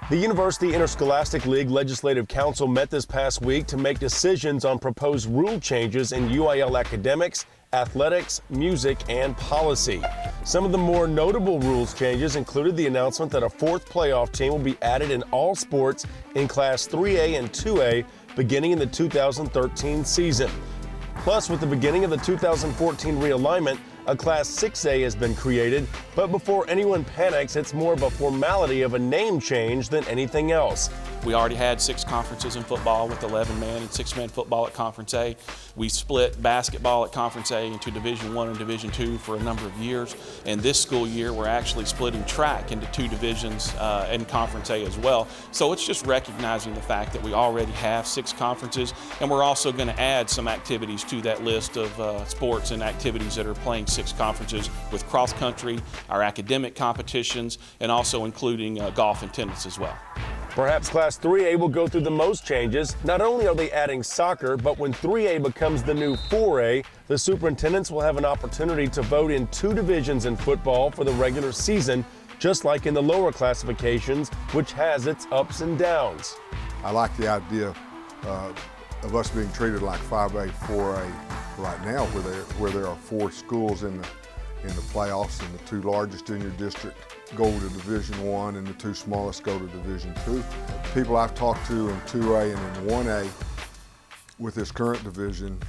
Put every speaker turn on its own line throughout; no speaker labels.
The University Interscholastic League Legislative Council met this past week to make decisions on proposed rule changes in UIL academics, athletics, music, and policy. Some of the more notable rules changes included the announcement that a fourth playoff team will be added in all sports in Class 3A and 2A beginning in the 2013 season. Plus, with the beginning of the 2014 realignment, a Class 6A has been created, but before anyone panics, it's more of a formality of a name change than anything else.
We already had 6 conferences in football with 11-man and 6-man football at Conference A. We split basketball at Conference A into Division I and Division II for a number of years. And this school year, we're actually splitting track into 2 divisions in Conference A as well. So it's just recognizing the fact that we already have 6 conferences, and we're also going to add some activities to that list of sports and activities that are playing 6 conferences with cross country, our academic competitions, and also including golf and tennis as well.
Perhaps Class 3A will go through the most changes. Not only are they adding soccer, but when 3A becomes the new 4A, the superintendents will have an opportunity to vote in 2 divisions in football for the regular season, just like in the lower classifications, which has its ups and downs.
I like the idea of us being treated like 5A, 4A right now, where there are 4 schools in the playoffs, and the 2 largest in your district go to Division I and the 2 smallest go to Division II. People I've talked to in 2A and in 1A with this current division,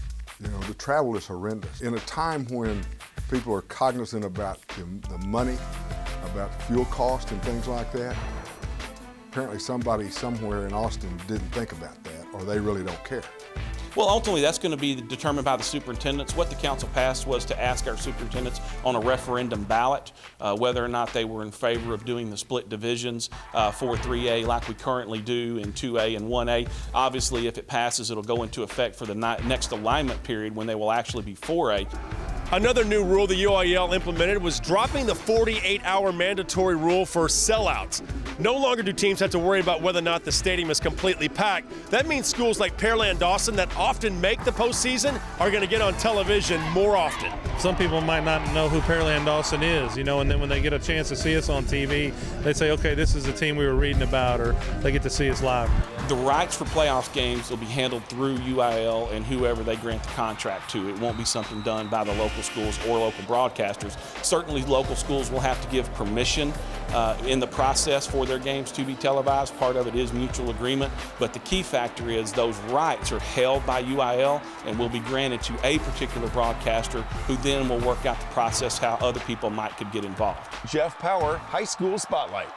you know, the travel is horrendous. In a time when people are cognizant about the money, about fuel cost and things like that, apparently somebody somewhere in Austin didn't think about that, or they really don't care.
Well, ultimately, that's going to be determined by the superintendents. What the council passed was to ask our superintendents on a referendum ballot whether or not they were in favor of doing the split divisions for 3A like we currently do in 2A and 1A. Obviously, if it passes, it'll go into effect for the next alignment period when they will actually be 4A.
Another new rule the UIL implemented was dropping the 48-hour mandatory rule for sellouts. No longer do teams have to worry about whether or not the stadium is completely packed. That means schools like Pearland Dawson that often make the postseason are going to get on television more often.
Some people might not know who Pearland Dawson is, you know, and then when they get a chance to see us on TV, they say, okay, this is the team we were reading about, or they get to see us live.
The rights for playoff games will be handled through UIL and whoever they grant the contract to. It won't be something done by the local schools or local broadcasters. Certainly local schools will have to give permission in the process for their games to be televised. Part of it is mutual agreement, but the key factor is those rights are held by UIL and will be granted to a particular broadcaster who then will work out the process how other people could get involved.
Jeff Power, High School Spotlight.